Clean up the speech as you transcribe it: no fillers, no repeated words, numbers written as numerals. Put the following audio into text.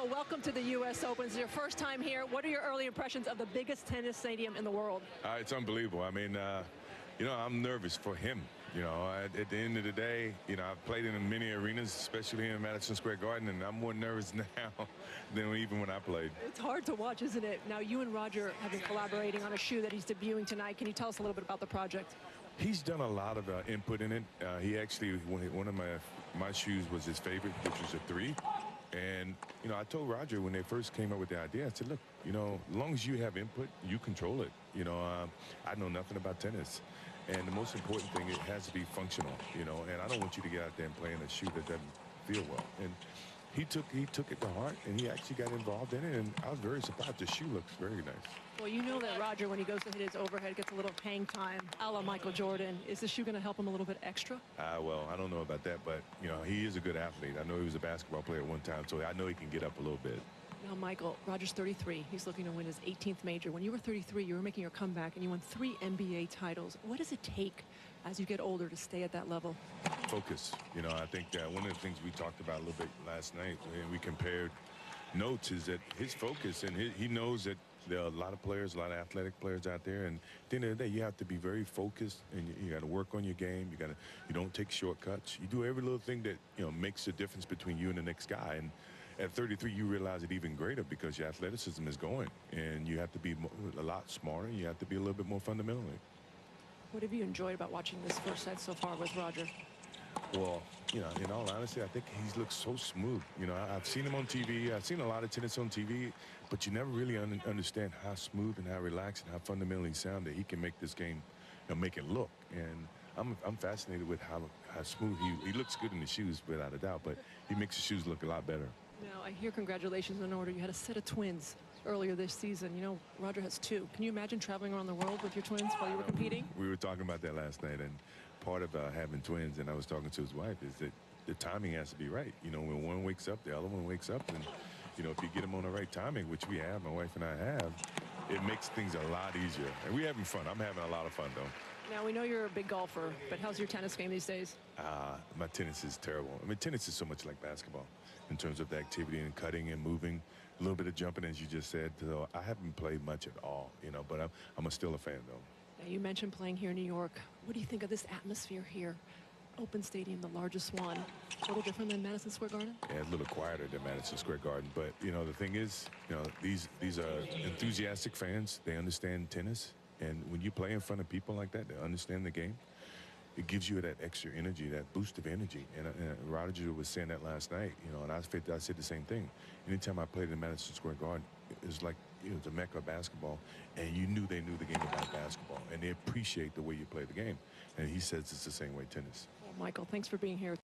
Michael, welcome to the U.S. Open. It's your first time here. What are your early impressions of the biggest tennis stadium in the world? It's unbelievable. I mean, I'm nervous for him. At the end of the day, I've played in many arenas, especially in Madison Square Garden, and I'm more nervous now than even when I played. It's hard to watch, isn't it? Now, you and Roger have been collaborating on a shoe that he's debuting tonight. Can you tell us a little bit about the project? He's done a lot of input in it. He actually, one of my shoes was his favorite, which was a 3. And, I told Roger when they first came up with the idea, I said, look, as long as you have input, you control it. I know nothing about tennis. And the most important thing, it has to be functional, and I don't want you to get out there and play in a shoe that doesn't feel well. And he took it to heart, and he actually got involved in it, and I was very surprised. The shoe looks very nice. Well, you know that Roger, when he goes to hit his overhead, gets a little hang time, a la Michael Jordan. Is the shoe going to help him a little bit extra? Well, I don't know about that, but, he is a good athlete. I know he was a basketball player at one time, so I know he can get up a little bit. Now, Michael, Roger's 33. He's looking to win his 18th major. When you were 33, you were making your comeback, and you won 3 NBA titles. What does it take as you get older to stay at that level? Focus. I think that one of the things we talked about a little bit last night, and we compared notes, is that his focus, and he knows that there are a lot of players, a lot of athletic players out there, and at the end of the day, you have to be very focused, and you got to work on your game. You don't take shortcuts. You do every little thing that makes a difference between you and the next guy. And at 33, you realize it even greater because your athleticism is going, and you have to be a lot smarter. You have to be a little bit more fundamentally. What have you enjoyed about watching this first set so far with Roger? Well, in all honesty, I think he looks so smooth. I've seen him on TV. I've seen a lot of tennis on TV, but you never really understand how smooth and how relaxed and how fundamentally sound that he can make this game, make it look. And I'm fascinated with how smooth he looks good in the shoes, without a doubt, but he makes the shoes look a lot better. Now, I hear congratulations in order. You had a set of twins earlier this season. Roger has 2. Can you imagine traveling around the world with your twins while you were competing? We were talking about that last night, and part of having twins, and I was talking to his wife, is that the timing has to be right. When one wakes up, the other one wakes up, and, if you get them on the right timing, which we have, my wife and I have, it makes things a lot easier. And we're having fun. I'm having a lot of fun, though. Now, we know you're a big golfer, but how's your tennis game these days? My tennis is terrible. I mean, tennis is so much like basketball in terms of the activity and cutting and moving, a little bit of jumping, as you just said. So I haven't played much at all, but I'm still a fan, though. Now, you mentioned playing here in New York. What do you think of this atmosphere here? Open stadium, the largest one. A little different than Madison Square Garden? Yeah, it's a little quieter than Madison Square Garden. But, the thing is, these are enthusiastic fans. They understand tennis. And when you play in front of people like that, they understand the game. It gives you that extra energy, that boost of energy. And Roger was saying that last night, and I said the same thing. Anytime I played in Madison Square Garden, it was like, the mecca of basketball, and you knew they knew the game about basketball, and they appreciate the way you play the game. And he says it's the same way tennis. Well, Michael, thanks for being here.